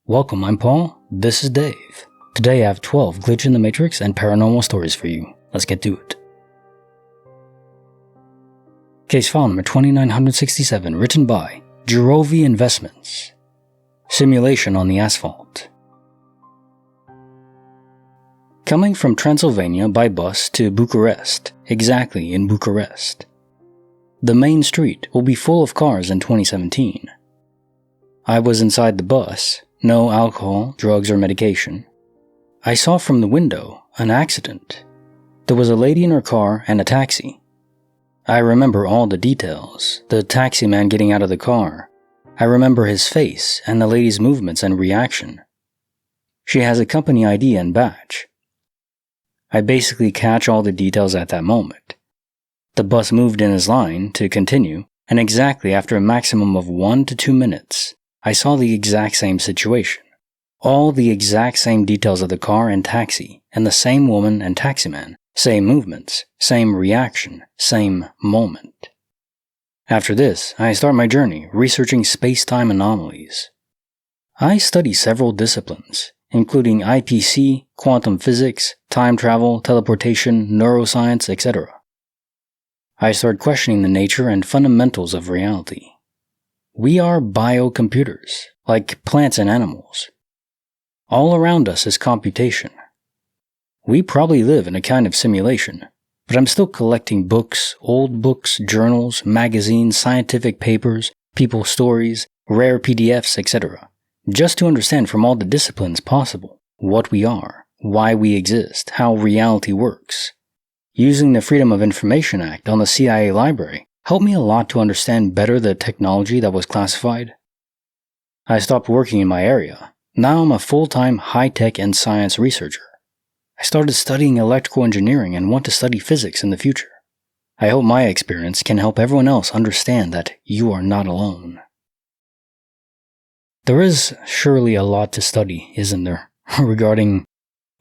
Welcome, I'm Paul, this is Dave. Today I have 12 Glitch in the Matrix and paranormal stories for you. Let's get to it. Case file number 2967, written by Jurovi Investments. Simulation on the Asphalt. Coming from Transylvania by bus to Bucharest, exactly in Bucharest. The main street will be full of cars in 2017. I was inside the bus. No alcohol, drugs, or medication. I saw from the window an accident. There was a lady in her car and a taxi. I remember all the details, the taxi man getting out of the car. I remember his face and the lady's movements and reaction. She has a company ID and badge. I basically catch all the details at that moment. The bus moved in his line to continue, and exactly after a maximum of 1 to 2 minutes, I saw the exact same situation. All the exact same details of the car and taxi, and the same woman and taximan, same movements, same reaction, same moment. After this, I start my journey researching space-time anomalies. I study several disciplines, including IPC, quantum physics, time travel, teleportation, neuroscience, etc. I start questioning the nature and fundamentals of reality. We are biocomputers, like plants and animals. All around us is computation. We probably live in a kind of simulation, but I'm still collecting books, old books, journals, magazines, scientific papers, people's stories, rare PDFs, etc., just to understand from all the disciplines possible what we are, why we exist, how reality works. Using the Freedom of Information Act on the CIA library helped me a lot to understand better the technology that was classified. I stopped working in my area. Now I'm a full-time high-tech and science researcher. I started studying electrical engineering and want to study physics in the future. I hope my experience can help everyone else understand that you are not alone. There is surely a lot to study, isn't there, regarding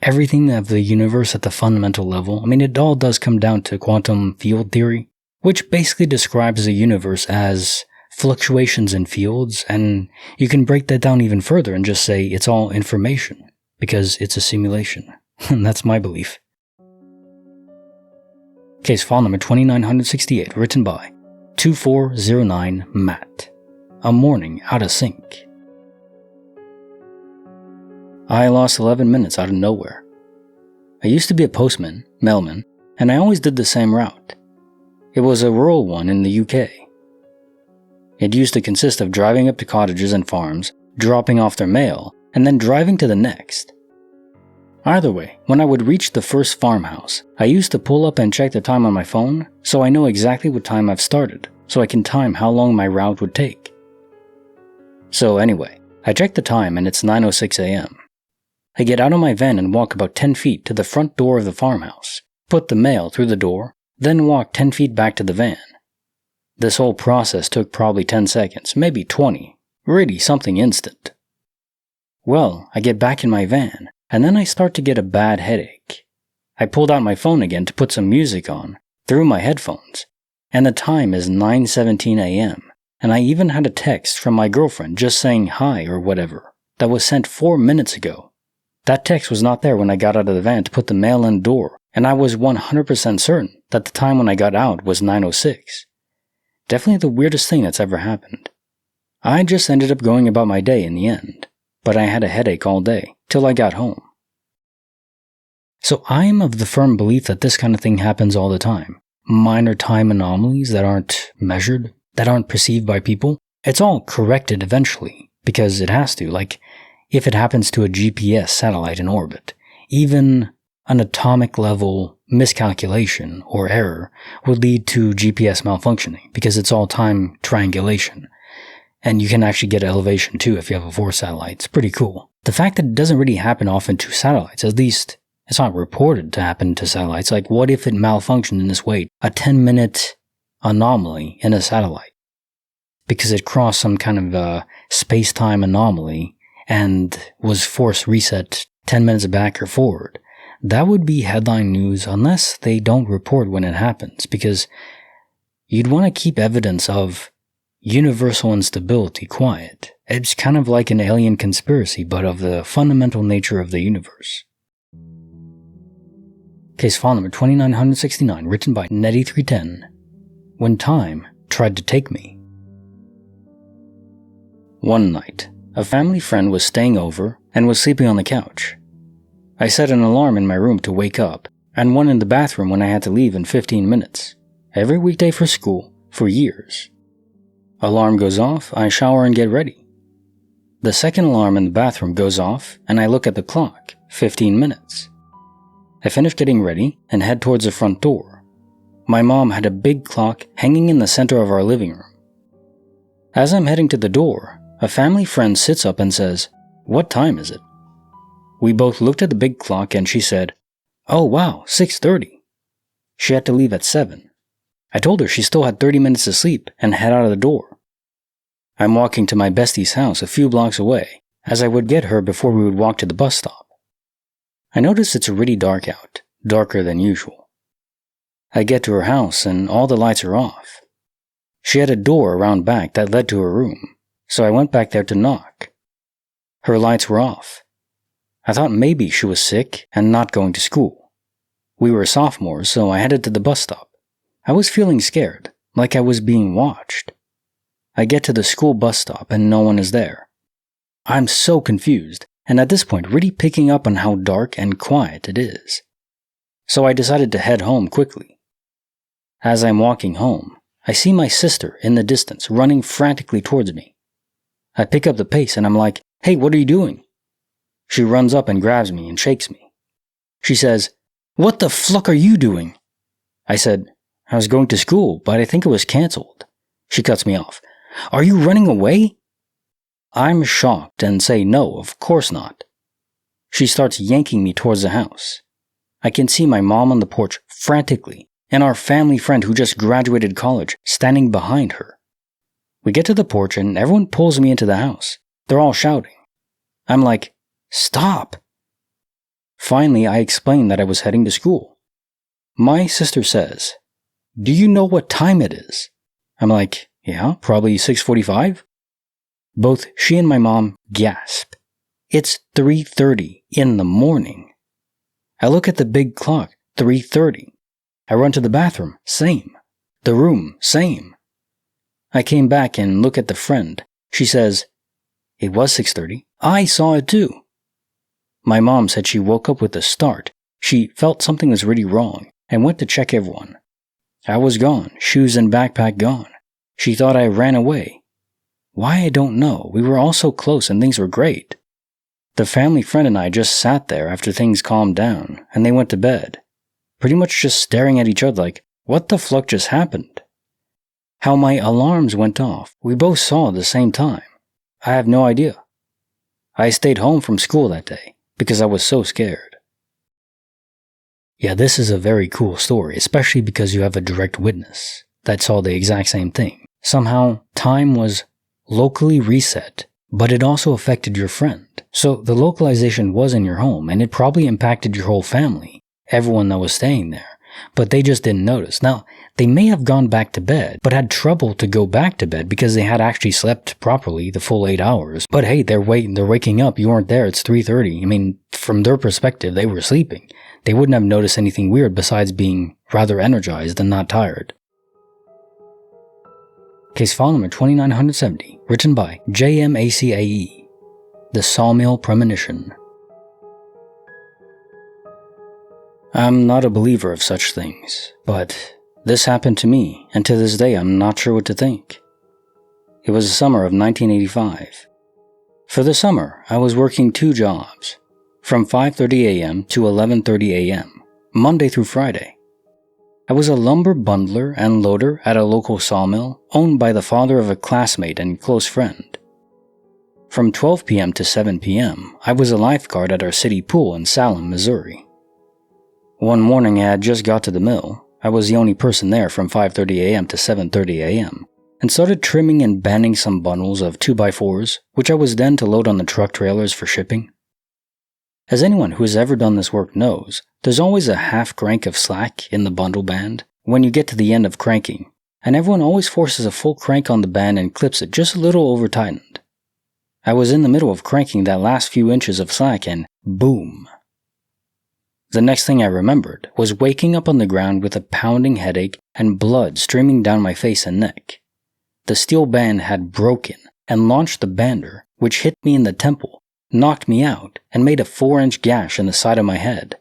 everything of the universe at the fundamental level. I mean, it all does come down to quantum field theory, which basically describes the universe as fluctuations in fields, and you can break that down even further and just say it's all information, because it's a simulation. And that's my belief. Case file number 2968, written by 2409 Matt. A morning out of sync. I lost 11 minutes out of nowhere. I used to be a postman, mailman, and I always did the same route. It was a rural one in the UK. It used to consist of driving up to cottages and farms, dropping off their mail, and then driving to the next. Either way, when I would reach the first farmhouse, I used to pull up and check the time on my phone so I know exactly what time I've started, so I can time how long my route would take. So anyway, I check the time and it's 9:06 a.m. I get out of my van and walk about 10 feet to the front door of the farmhouse, put the mail through the door, then walk 10 feet back to the van. This whole process took probably 10 seconds, maybe 20, really something instant. Well, I get back in my van, and then I start to get a bad headache. I pulled out my phone again to put some music on, through my headphones, and the time is 9:17 a.m., and I even had a text from my girlfriend just saying hi or whatever, that was sent 4 minutes ago. That text was not there when I got out of the van to put the mail in the door, and I was 100% certain that the time when I got out was 9:06. Definitely the weirdest thing that's ever happened. I just ended up going about my day in the end, but I had a headache all day, till I got home. So I am of the firm belief that this kind of thing happens all the time. Minor time anomalies that aren't measured, that aren't perceived by people, it's all corrected eventually, because it has to, like if it happens to a GPS satellite in orbit. Even an atomic level miscalculation or error would lead to GPS malfunctioning because it's all time triangulation. And you can actually get elevation too if you have a 4 satellite. It's pretty cool. The fact that it doesn't really happen often to satellites, at least it's not reported to happen to satellites. Like what if it malfunctioned in this way? A 10-minute anomaly in a satellite. Because it crossed some kind of space-time anomaly and was force reset 10 minutes back or forward. That would be headline news unless they don't report when it happens, because you'd want to keep evidence of universal instability quiet, It's kind of like an alien conspiracy, but of the fundamental nature of the universe. Case file number 2969, written by Netty310. When time tried to take me. One night, a family friend was staying over and was sleeping on the couch. I set an alarm in my room to wake up, and one in the bathroom when I had to leave in 15 minutes, every weekday for school, for years. Alarm goes off, I shower and get ready. The second alarm in the bathroom goes off, and I look at the clock, 15 minutes. I finish getting ready and head towards the front door. My mom had a big clock hanging in the center of our living room. As I'm heading to the door, a family friend sits up and says, "What time is it?" We both looked at the big clock and she said, "Oh wow, 6:30. She had to leave at 7. I told her she still had 30 minutes to sleep and head out of the door. I'm walking to my bestie's house a few blocks away, as I would get her before we would walk to the bus stop. I notice it's really dark out, darker than usual. I get to her house and all the lights are off. She had a door around back that led to her room, so I went back there to knock. Her lights were off. I thought maybe she was sick and not going to school. We were sophomores, so I headed to the bus stop. I was feeling scared, like I was being watched. I get to the school bus stop and no one is there. I'm so confused, and at this point really picking up on how dark and quiet it is. So I decided to head home quickly. As I'm walking home, I see my sister in the distance running frantically towards me. I pick up the pace and I'm like, "Hey, what are you doing?" She runs up and grabs me and shakes me. She says, "What the fluck are you doing?" I said, "I was going to school, but I think it was cancelled." She cuts me off. "Are you running away?" I'm shocked and say no, of course not. She starts yanking me towards the house. I can see my mom on the porch frantically, and our family friend who just graduated college standing behind her. We get to the porch and everyone pulls me into the house. They're all shouting. I'm like, "Stop!" Finally, I explain that I was heading to school. My sister says, "Do you know what time it is?" I'm like, "Yeah, probably 6:45. Both she and my mom gasp. It's 3:30 in the morning. I look at the big clock, 3:30. I run to the bathroom, same. The room, same. I came back and look at the friend. She says, "It was 6:30. I saw it too." My mom said she woke up with a start. She felt something was really wrong and went to check everyone. I was gone, shoes and backpack gone. She thought I ran away. Why, I don't know. We were all so close and things were great. The family friend and I just sat there after things calmed down, and they went to bed. Pretty much just staring at each other like, what the fluck just happened? How my alarms went off, we both saw at the same time. I have no idea. I stayed home from school that day, because I was so scared. Yeah, this is a very cool story, especially because you have a direct witness that saw the exact same thing. Somehow, time was locally reset, but it also affected your friend. So the localization was in your home, and it probably impacted your whole family, everyone that was staying there, but they just didn't notice. Now, they may have gone back to bed, but had trouble to go back to bed because they had actually slept properly the full 8 hours. But hey, they're waking up, you weren't there, it's 3:30. I mean, from their perspective, they were sleeping. They wouldn't have noticed anything weird besides being rather energized and not tired. Case file number 2970, written by JMACAE, The Sawmill Premonition. I'm not a believer of such things, but this happened to me, and to this day I'm not sure what to think. It was the summer of 1985. For the summer, I was working 2 jobs, from 5:30 a.m. to 11:30 a.m., Monday through Friday. I was a lumber bundler and loader at a local sawmill owned by the father of a classmate and close friend. From 12 p.m. to 7 p.m., I was a lifeguard at our city pool in Salem, Missouri. One morning I had just got to the mill. I was the only person there from 5:30 a.m. to 7:30 a.m. and started trimming and banding some bundles of 2x4s, which I was then to load on the truck trailers for shipping. As anyone who has ever done this work knows, there's always a half crank of slack in the bundle band when you get to the end of cranking, and everyone always forces a full crank on the band and clips it just a little over-tightened. I was in the middle of cranking that last few inches of slack and boom. The next thing I remembered was waking up on the ground with a pounding headache and blood streaming down my face and neck. The steel band had broken and launched the bander, which hit me in the temple, knocked me out, and made a 4-inch gash in the side of my head.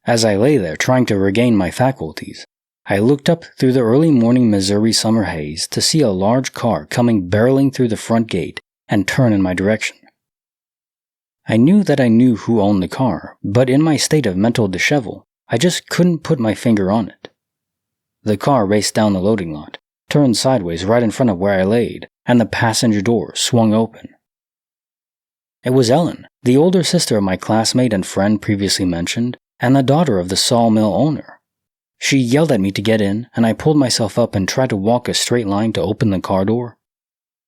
As I lay there trying to regain my faculties, I looked up through the early morning Missouri summer haze to see a large car coming barreling through the front gate and turn in my direction. I knew that I knew who owned the car, but in my state of mental dishevel, I just couldn't put my finger on it. The car raced down the loading lot, turned sideways right in front of where I laid, and the passenger door swung open. It was Ellen, the older sister of my classmate and friend previously mentioned, and the daughter of the Sawmill owner. She yelled at me to get in, and I pulled myself up and tried to walk a straight line to open the car door.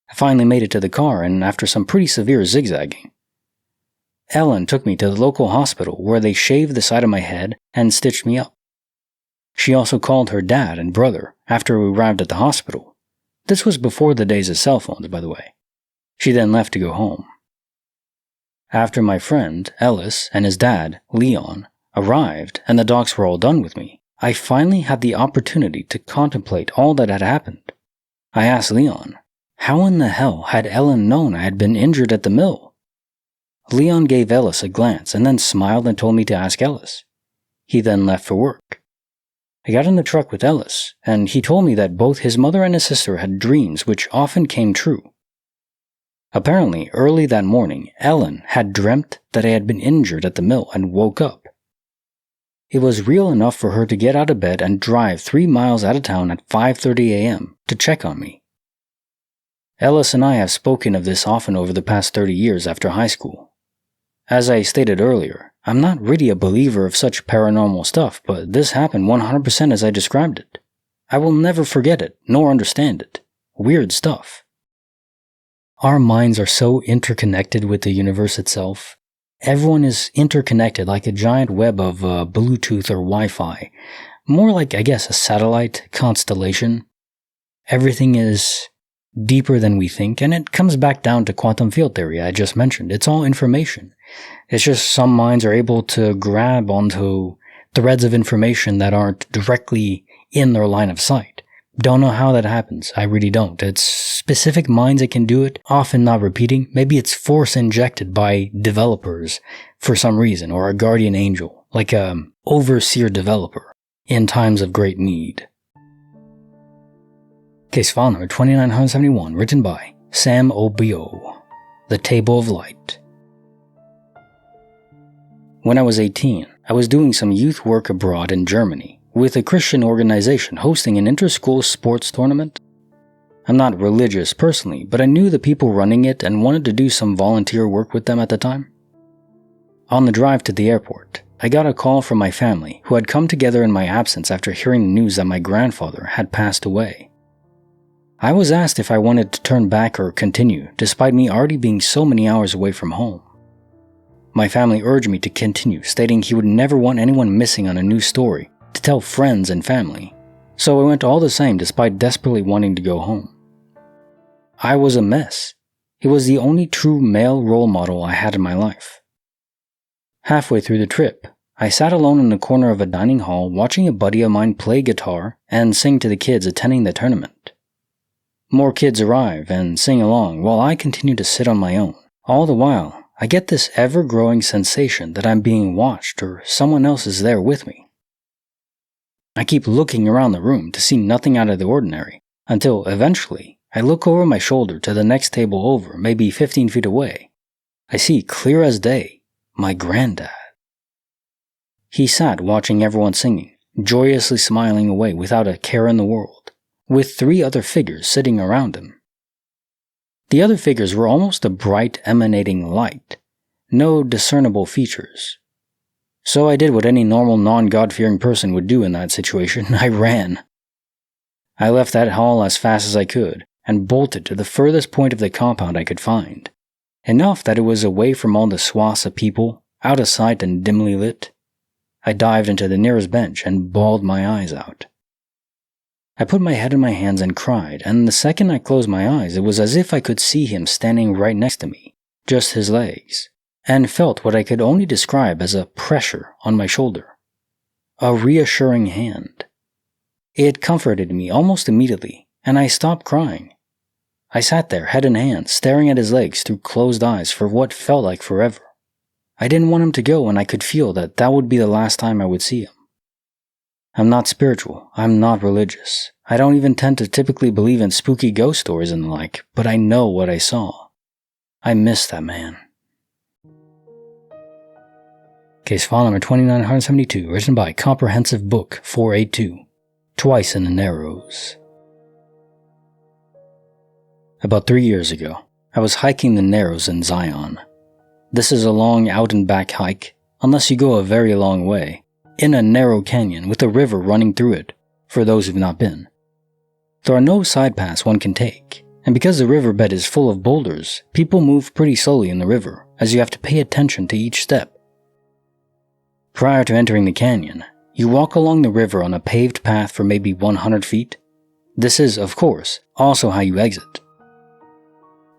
I finally made it to the car, and after some pretty severe zigzagging, Ellen took me to the local hospital where they shaved the side of my head and stitched me up. She also called her dad and brother after we arrived at the hospital. This was before the days of cell phones, by the way. She then left to go home. After my friend, Ellis, and his dad, Leon, arrived and the docs were all done with me, I finally had the opportunity to contemplate all that had happened. I asked Leon, how in the hell had Ellen known I had been injured at the mill? Leon gave Ellis a glance and then smiled and told me to ask Ellis. He then left for work. I got in the truck with Ellis, and he told me that both his mother and his sister had dreams which often came true. Apparently, early that morning, Ellen had dreamt that I had been injured at the mill and woke up. It was real enough for her to get out of bed and drive 3 miles out of town at 5:30 a.m. to check on me. Ellis and I have spoken of this often over the past 30 years after high school. As I stated earlier, I'm not really a believer of such paranormal stuff, but this happened 100% as I described it. I will never forget it, nor understand it. Weird stuff. Our minds are so interconnected with the universe itself. Everyone is interconnected like a giant web of Bluetooth or Wi-Fi. More like, I guess, a satellite constellation. Everything is deeper than we think, and it comes back down to quantum field theory I just mentioned. It's all information. It's just some minds are able to grab onto threads of information that aren't directly in their line of sight. Don't know how that happens. I really don't. It's specific minds that can do it, often not repeating. Maybe it's force injected by developers for some reason, or a guardian angel, like a overseer developer in times of great need. Case file number 2971, written by Sam Obio. The Table of Light. When I was 18, I was doing some youth work abroad in Germany with a Christian organization hosting an inter-school sports tournament. I'm not religious personally, but I knew the people running it and wanted to do some volunteer work with them at the time. On the drive to the airport, I got a call from my family who had come together in my absence after hearing the news that my grandfather had passed away. I was asked if I wanted to turn back or continue, despite me already being so many hours away from home. My family urged me to continue, stating he would never want anyone missing on a new story to tell friends and family, so I went all the same despite desperately wanting to go home. I was a mess. He was the only true male role model I had in my life. Halfway through the trip, I sat alone in the corner of a dining hall watching a buddy of mine play guitar and sing to the kids attending the tournament. More kids arrive and sing along while I continue to sit on my own. All the while, I get this ever-growing sensation that I'm being watched or someone else is there with me. I keep looking around the room to see nothing out of the ordinary, until eventually I look over my shoulder to the next table over, maybe 15 feet away. I see clear as day, my granddad. He sat watching everyone singing, joyously smiling away without a care in the world, with 3 other figures sitting around him. The other figures were almost a bright emanating light, no discernible features. So I did what any normal non-God-fearing person would do in that situation. I ran. I left that hall as fast as I could and bolted to the furthest point of the compound I could find, enough that it was away from all the swaths of people, out of sight and dimly lit. I dived into the nearest bench and bawled my eyes out. I put my head in my hands and cried, and the second I closed my eyes, it was as if I could see him standing right next to me, just his legs, and felt what I could only describe as a pressure on my shoulder. A reassuring hand. It comforted me almost immediately, and I stopped crying. I sat there, head in hands, staring at his legs through closed eyes for what felt like forever. I didn't want him to go, and I could feel that that would be the last time I would see him. I'm not spiritual, I'm not religious. I don't even tend to typically believe in spooky ghost stories and the like, but I know what I saw. I miss that man. Case file number 2972, written by Comprehensive Book 482, Twice in the Narrows. About 3 years ago, I was hiking the Narrows in Zion. This is a long out and back hike, unless you go a very long way, in a narrow canyon with a river running through it, for those who've not been. There are no side paths one can take, and because the riverbed is full of boulders, people move pretty slowly in the river, as you have to pay attention to each step. Prior to entering the canyon, you walk along the river on a paved path for maybe 100 feet. This is, of course, also how you exit.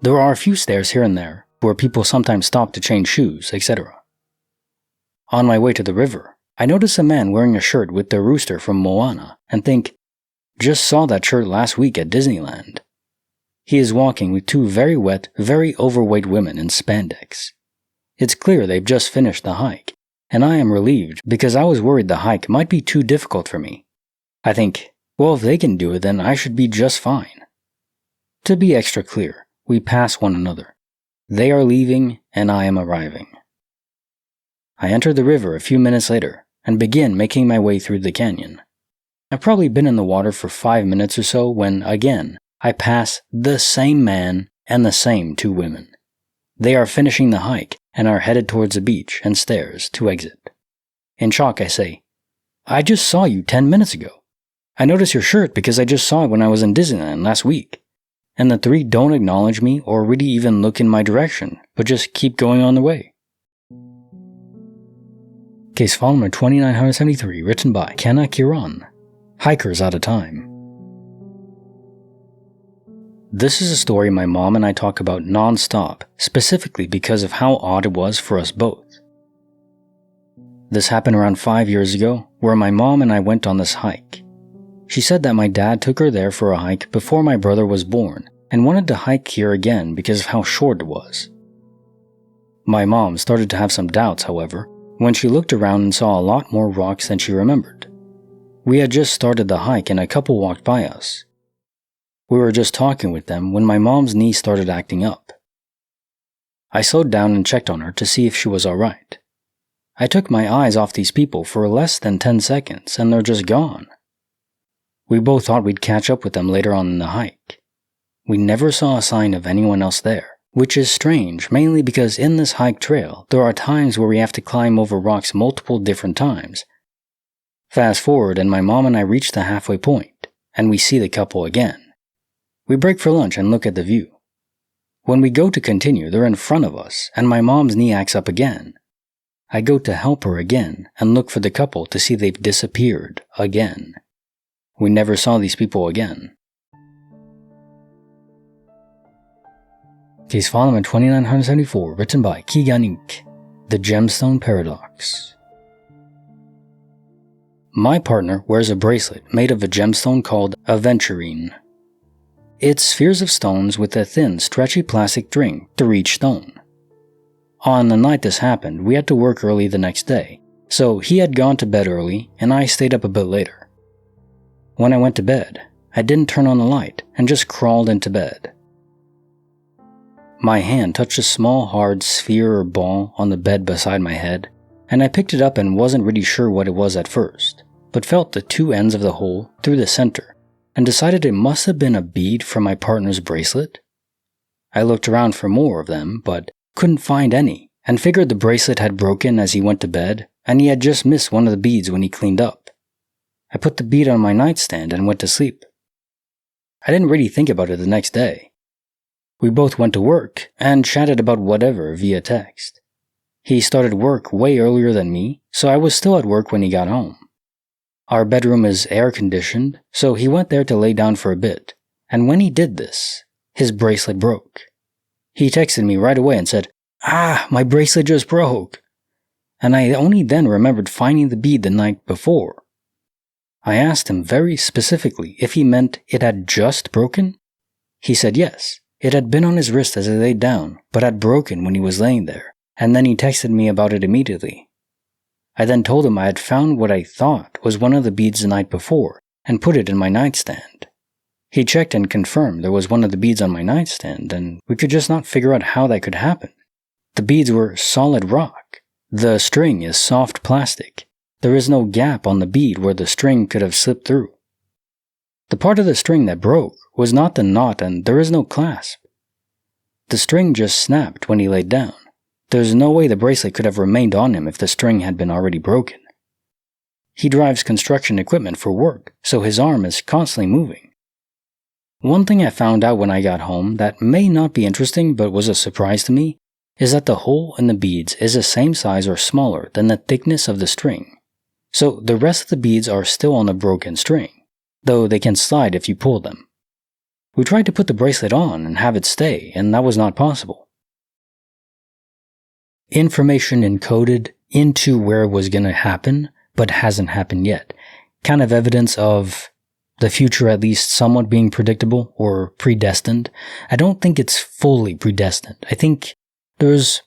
There are a few stairs here and there, where people sometimes stop to change shoes, etc. On my way to the river, I notice a man wearing a shirt with the rooster from Moana and think, just saw that shirt last week at Disneyland. He is walking with two very wet, very overweight women in spandex. It's clear they've just finished the hike, and I am relieved because I was worried the hike might be too difficult for me. I think, well, if they can do it, then I should be just fine. To be extra clear, we pass one another. They are leaving, and I am arriving. I enter the river a few minutes later, and begin making my way through the canyon. I've probably been in the water for 5 minutes or so when, again, I pass the same man and the same two women. They are finishing the hike and are headed towards the beach and stairs to exit. In shock, I say, I just saw you 10 minutes ago. I noticed your shirt because I just saw it when I was in Disneyland last week. And the three don't acknowledge me or really even look in my direction, but just keep going on their way. Case file number 2973, written by Kenna Kiran. Hikers Out of Time. This is a story my mom and I talk about non-stop, specifically because of how odd it was for us both. This happened around 5 years ago, where my mom and I went on this hike. She said that my dad took her there for a hike before my brother was born, and wanted to hike here again because of how short it was. My mom started to have some doubts, however, when she looked around and saw a lot more rocks than she remembered. We had just started the hike and a couple walked by us. We were just talking with them when my mom's knee started acting up. I slowed down and checked on her to see if she was alright. I took my eyes off these people for less than 10 seconds and they're just gone. We both thought we'd catch up with them later on in the hike. We never saw a sign of anyone else there, which is strange mainly because in this hike trail there are times where we have to climb over rocks multiple different times. Fast forward and my mom and I reach the halfway point, and we see the couple again. We break for lunch and look at the view. When we go to continue, they're in front of us, and my mom's knee acts up again. I go to help her again and look for the couple to see they've disappeared again. We never saw these people again. Case file number 2974, written by Kiganik, The Gemstone Paradox. My partner wears a bracelet made of a gemstone called aventurine. It's spheres of stones with a thin, stretchy plastic string through each stone. On the night this happened, we had to work early the next day, so he had gone to bed early and I stayed up a bit later. When I went to bed, I didn't turn on the light and just crawled into bed. My hand touched a small hard sphere or ball on the bed beside my head, and I picked it up and wasn't really sure what it was at first, but felt the two ends of the hole through the center, and decided it must have been a bead from my partner's bracelet. I looked around for more of them, but couldn't find any, and figured the bracelet had broken as he went to bed, and he had just missed one of the beads when he cleaned up. I put the bead on my nightstand and went to sleep. I didn't really think about it the next day. We both went to work and chatted about whatever via text. He started work way earlier than me, so I was still at work when he got home. Our bedroom is air-conditioned, so he went there to lay down for a bit, and when he did this, his bracelet broke. He texted me right away and said, "Ah, my bracelet just broke." And I only then remembered finding the bead the night before. I asked him very specifically if he meant it had just broken. He said yes, it had been on his wrist as he laid down, but had broken when he was laying there, and then he texted me about it immediately. I then told him I had found what I thought was one of the beads the night before, and put it in my nightstand. He checked and confirmed there was one of the beads on my nightstand, and we could just not figure out how that could happen. The beads were solid rock. The string is soft plastic. There is no gap on the bead where the string could have slipped through. The part of the string that broke was not the knot, and there is no clasp. The string just snapped when he laid down. There's no way the bracelet could have remained on him if the string had been already broken. He drives construction equipment for work, so his arm is constantly moving. One thing I found out when I got home that may not be interesting but was a surprise to me is that the hole in the beads is the same size or smaller than the thickness of the string. So the rest of the beads are still on the broken string, though they can slide if you pull them. We tried to put the bracelet on and have it stay, and that was not possible. Information encoded into where it was going to happen, but hasn't happened yet. Kind of evidence of the future at least somewhat being predictable or predestined. I don't think it's fully predestined. I think there's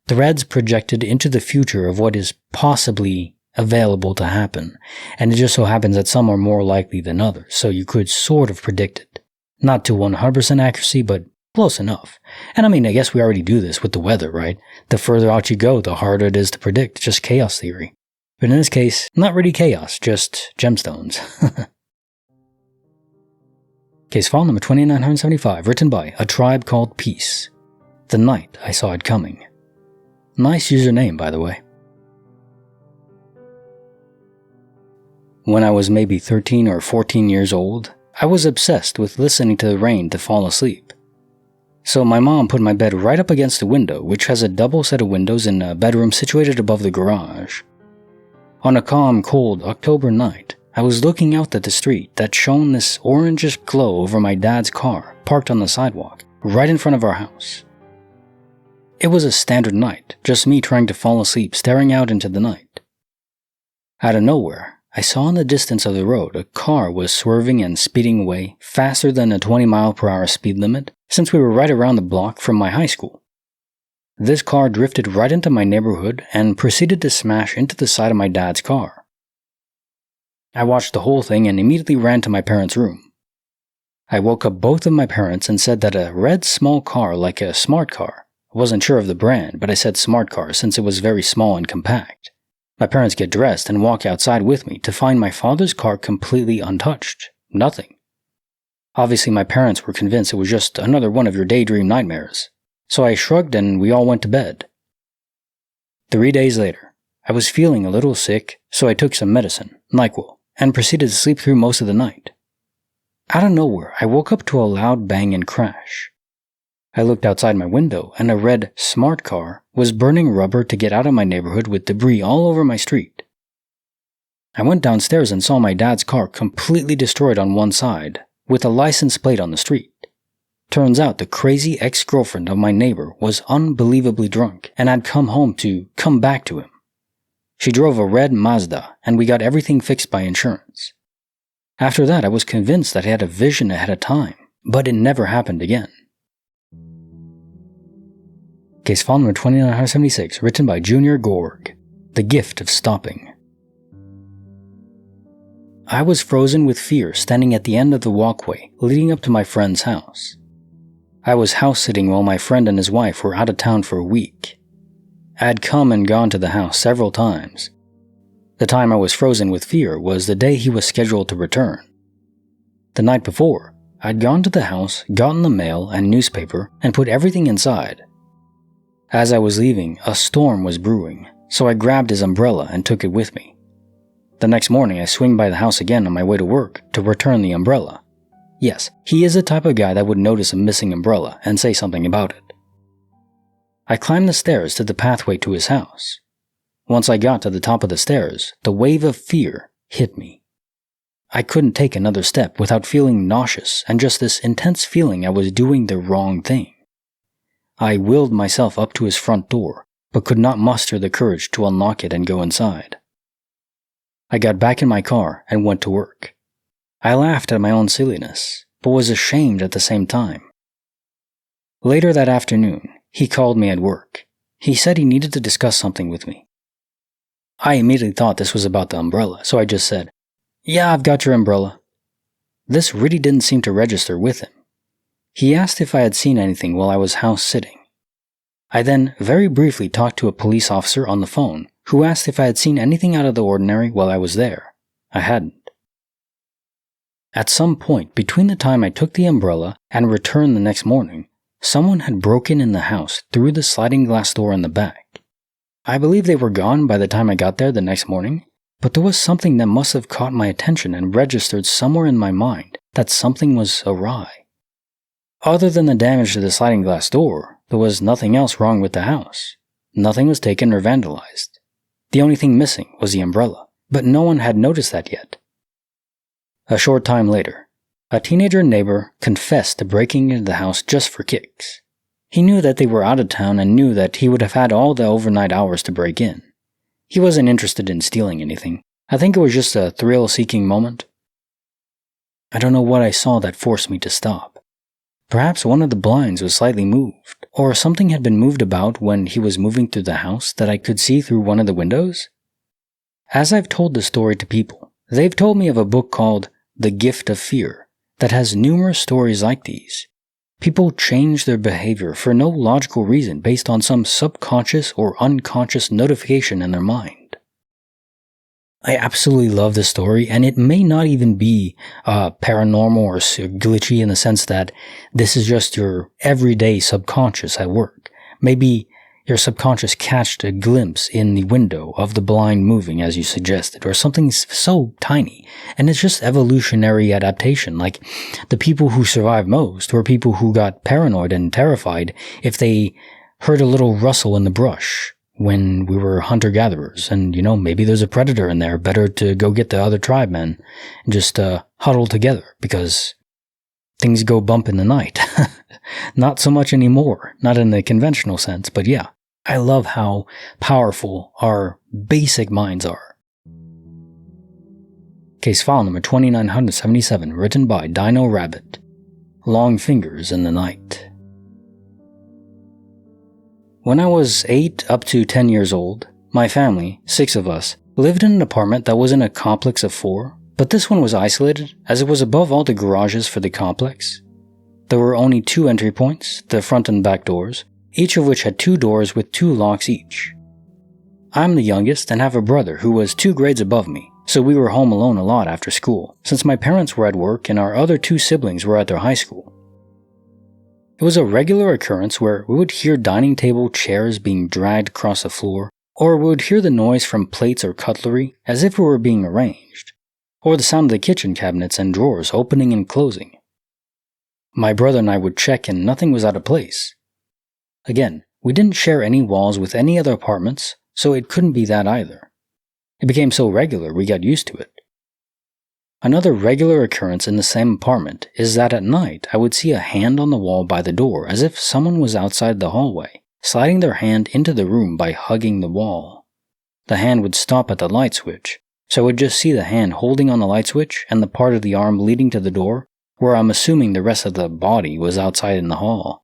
threads projected into the future of what is possibly available to happen, and it just so happens that some are more likely than others, so you could sort of predict it. Not to 100% accuracy, but close enough. And I mean, I guess we already do this with the weather, right? The further out you go, the harder it is to predict, just chaos theory. But in this case, not really chaos, just gemstones. Case file number 2975, written by A Tribe Called Peace. The Night I Saw It Coming. Nice username, by the way. When I was maybe 13 or 14 years old, I was obsessed with listening to the rain to fall asleep. So my mom put my bed right up against the window, which has a double set of windows in a bedroom situated above the garage. On a calm, cold October night, I was looking out at the street that shone this orangish glow over my dad's car parked on the sidewalk, right in front of our house. It was a standard night, just me trying to fall asleep staring out into the night. Out of nowhere, I saw in the distance of the road a car was swerving and speeding away faster than a 20-mile-per-hour speed limit, since we were right around the block from my high school. This car drifted right into my neighborhood and proceeded to smash into the side of my dad's car. I watched the whole thing and immediately ran to my parents' room. I woke up both of my parents and said that a red small car like a smart car, I wasn't sure of the brand, but I said smart car since it was very small and compact. My parents get dressed and walk outside with me to find my father's car completely untouched. Nothing. Obviously, my parents were convinced it was just another one of your daydream nightmares, so I shrugged and we all went to bed. 3 days later, I was feeling a little sick, so I took some medicine, NyQuil, and proceeded to sleep through most of the night. Out of nowhere, I woke up to a loud bang and crash. I looked outside my window, and a red smart car was burning rubber to get out of my neighborhood with debris all over my street. I went downstairs and saw my dad's car completely destroyed on one side, with a license plate on the street. Turns out the crazy ex-girlfriend of my neighbor was unbelievably drunk and had come home to come back to him. She drove a red Mazda, and we got everything fixed by insurance. After that, I was convinced that I had a vision ahead of time, but it never happened again. Case file number 2976, written by Junior Gorg. The Gift of Stopping. I was frozen with fear standing at the end of the walkway leading up to my friend's house. I was house-sitting while my friend and his wife were out of town for a week. I had come and gone to the house several times. The time I was frozen with fear was the day he was scheduled to return. The night before, I'd gone to the house, gotten the mail and newspaper, and put everything inside. As I was leaving, a storm was brewing, so I grabbed his umbrella and took it with me. The next morning, I swing by the house again on my way to work to return the umbrella. Yes, he is the type of guy that would notice a missing umbrella and say something about it. I climbed the stairs to the pathway to his house. Once I got to the top of the stairs, the wave of fear hit me. I couldn't take another step without feeling nauseous and just this intense feeling I was doing the wrong thing. I willed myself up to his front door, but could not muster the courage to unlock it and go inside. I got back in my car and went to work. I laughed at my own silliness, but was ashamed at the same time. Later that afternoon, he called me at work. He said he needed to discuss something with me. I immediately thought this was about the umbrella, so I just said, "Yeah, I've got your umbrella." This really didn't seem to register with him. He asked if I had seen anything while I was house sitting. I then very briefly talked to a police officer on the phone who asked if I had seen anything out of the ordinary while I was there. I hadn't. At some point between the time I took the umbrella and returned the next morning, someone had broken in the house through the sliding glass door in the back. I believe they were gone by the time I got there the next morning, but there was something that must have caught my attention and registered somewhere in my mind that something was awry. Other than the damage to the sliding glass door, there was nothing else wrong with the house. Nothing was taken or vandalized. The only thing missing was the umbrella, but no one had noticed that yet. A short time later, a teenager neighbor confessed to breaking into the house just for kicks. He knew that they were out of town and knew that he would have had all the overnight hours to break in. He wasn't interested in stealing anything. I think it was just a thrill-seeking moment. I don't know what I saw that forced me to stop. Perhaps one of the blinds was slightly moved, or something had been moved about when he was moving through the house that I could see through one of the windows. As I've told the story to people, they've told me of a book called The Gift of Fear that has numerous stories like these. People change their behavior for no logical reason based on some subconscious or unconscious notification in their mind. I absolutely love this story, and it may not even be paranormal or glitchy in the sense that this is just your everyday subconscious at work. Maybe your subconscious catched a glimpse in the window of the blind moving as you suggested, or something so tiny, and it's just evolutionary adaptation. Like, the people who survived most were people who got paranoid and terrified if they heard a little rustle in the brush when we were hunter-gatherers, and maybe there's a predator in there, better to go get the other tribe men and just huddle together, because things go bump in the night. Not so much anymore, not in the conventional sense, but yeah. I love how powerful our basic minds are. Case file number 2977, written by Dino Rabbit. Long Fingers in the Night. When I was 8 up to 10 years old, my family, 6 of us, lived in an apartment that was in a complex of 4, but this one was isolated as it was above all the garages for the complex. There were only 2 entry points, the front and back doors, each of which had 2 doors with 2 locks each. I'm the youngest and have a brother who was 2 grades above me, so we were home alone a lot after school, since my parents were at work and our other 2 siblings were at their high school. It was a regular occurrence where we would hear dining table chairs being dragged across the floor, or we would hear the noise from plates or cutlery as if it were being arranged, or the sound of the kitchen cabinets and drawers opening and closing. My brother and I would check and nothing was out of place. Again, we didn't share any walls with any other apartments, so it couldn't be that either. It became so regular we got used to it. Another regular occurrence in the same apartment is that at night I would see a hand on the wall by the door as if someone was outside the hallway, sliding their hand into the room by hugging the wall. The hand would stop at the light switch, so I would just see the hand holding on the light switch and the part of the arm leading to the door, where I'm assuming the rest of the body was outside in the hall.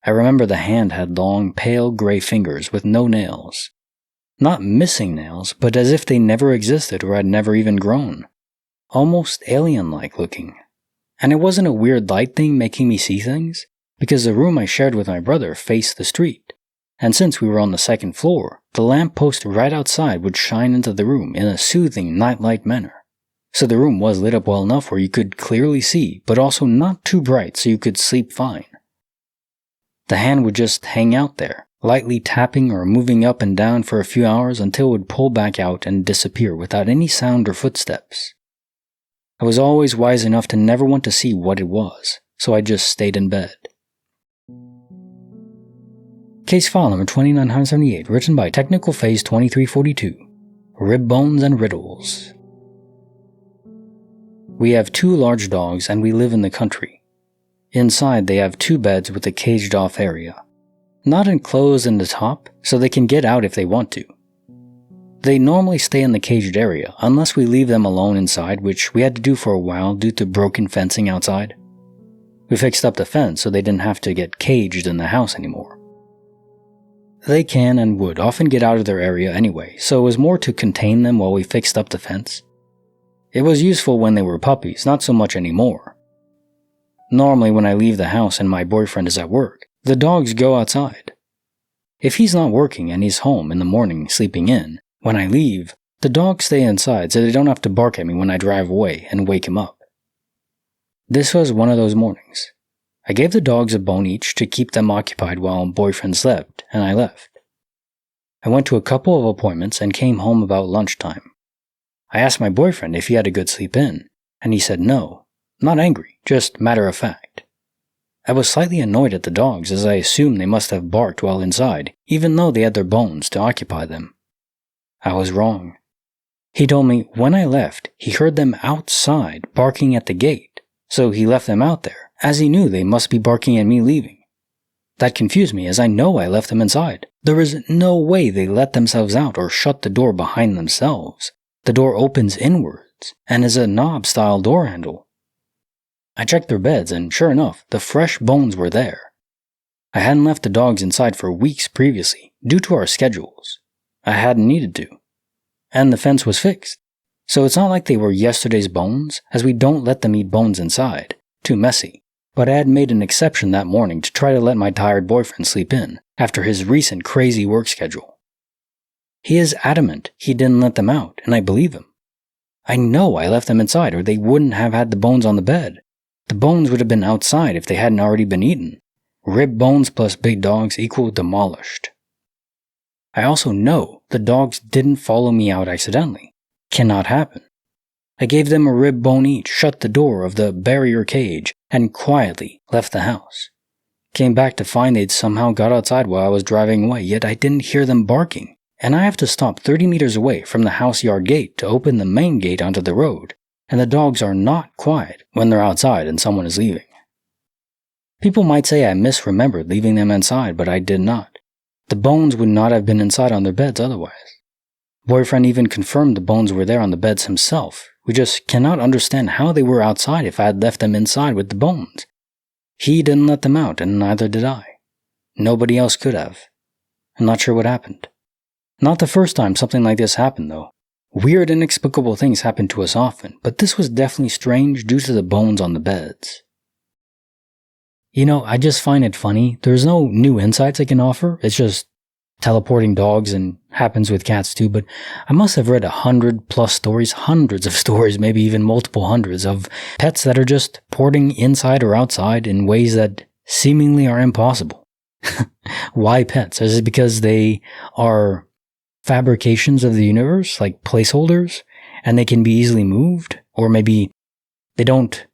I remember the hand had long, pale gray fingers with no nails. Not missing nails, but as if they never existed or had never even grown. Almost alien-like looking. And it wasn't a weird light thing making me see things, because the room I shared with my brother faced the street. And since we were on the 2nd floor, the lamppost right outside would shine into the room in a soothing nightlight manner. So the room was lit up well enough where you could clearly see, but also not too bright so you could sleep fine. The hand would just hang out there, lightly tapping or moving up and down for a few hours until it would pull back out and disappear without any sound or footsteps. I was always wise enough to never want to see what it was, so I just stayed in bed. Case file number 2978, written by Technical Phase 2342, Rib Bones and Riddles. We have 2 large dogs and we live in the country. Inside they have 2 beds with a caged off area. Not enclosed in the top, so they can get out if they want to. They normally stay in the caged area unless we leave them alone inside, which we had to do for a while due to broken fencing outside. We fixed up the fence so they didn't have to get caged in the house anymore. They can and would often get out of their area anyway, so it was more to contain them while we fixed up the fence. It was useful when they were puppies, not so much anymore. Normally when I leave the house and my boyfriend is at work, the dogs go outside. If he's not working and he's home in the morning sleeping in, when I leave, the dogs stay inside so they don't have to bark at me when I drive away and wake him up. This was one of those mornings. I gave the dogs a bone each to keep them occupied while boyfriend slept, and I left. I went to a couple of appointments and came home about lunchtime. I asked my boyfriend if he had a good sleep in, and he said no. Not angry, just matter of fact. I was slightly annoyed at the dogs as I assumed they must have barked while inside, even though they had their bones to occupy them. I was wrong. He told me when I left, he heard them outside barking at the gate, so he left them out there, as he knew they must be barking at me leaving. That confused me as I know I left them inside. There is no way they let themselves out or shut the door behind themselves. The door opens inwards and is a knob-style door handle. I checked their beds and sure enough, the fresh bones were there. I hadn't left the dogs inside for weeks previously, due to our schedules. I hadn't needed to. And the fence was fixed. So it's not like they were yesterday's bones, as we don't let them eat bones inside. Too messy. But I had made an exception that morning to try to let my tired boyfriend sleep in, after his recent crazy work schedule. He is adamant he didn't let them out, and I believe him. I know I left them inside or they wouldn't have had the bones on the bed. The bones would have been outside if they hadn't already been eaten. Rib bones plus big dogs equal demolished. I also know the dogs didn't follow me out accidentally. Cannot happen. I gave them a rib bone each, shut the door of the barrier cage, and quietly left the house. Came back to find they'd somehow got outside while I was driving away, yet I didn't hear them barking, and I have to stop 30 meters away from the house yard gate to open the main gate onto the road, and the dogs are not quiet when they're outside and someone is leaving. People might say I misremembered leaving them inside, but I did not. The bones would not have been inside on their beds otherwise. Boyfriend even confirmed the bones were there on the beds himself. We just cannot understand how they were outside if I had left them inside with the bones. He didn't let them out, and neither did I. Nobody else could have. I'm not sure what happened. Not the first time something like this happened, though. Weird, inexplicable things happen to us often, but this was definitely strange due to the bones on the beds. You know, I just find it funny. There's no new insights I can offer. It's just teleporting dogs and happens with cats too, but I must have read 100+ stories, hundreds of stories, maybe even multiple hundreds of pets that are just porting inside or outside in ways that seemingly are impossible. Why pets? Is it because they are fabrications of the universe, like placeholders, and they can be easily moved? Or maybe they don't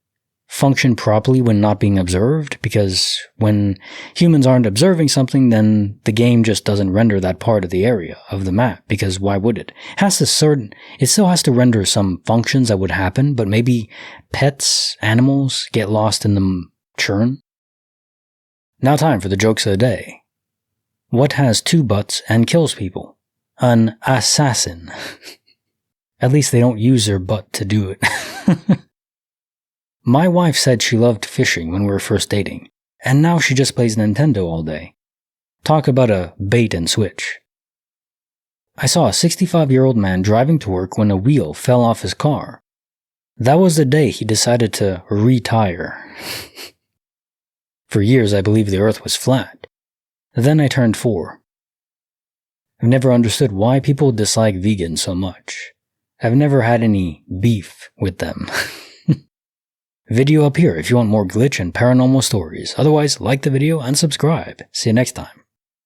function properly when not being observed, because when humans aren't observing something, then the game just doesn't render that part of the area of the map, because why would it? It still has to render some functions that would happen, but maybe pets, animals get lost in the churn. Now time for the jokes of the day. What has 2 butts and kills people? An assassin. At least they don't use their butt to do it. My wife said she loved fishing when we were first dating, and now she just plays Nintendo all day. Talk about a bait and switch. I saw a 65-year-old man driving to work when a wheel fell off his car. That was the day he decided to retire. For years I believed the earth was flat. Then I turned 4. I've never understood why people dislike vegans so much. I've never had any beef with them. Video up here if you want more glitch and paranormal stories. Otherwise, like the video and subscribe. See you next time.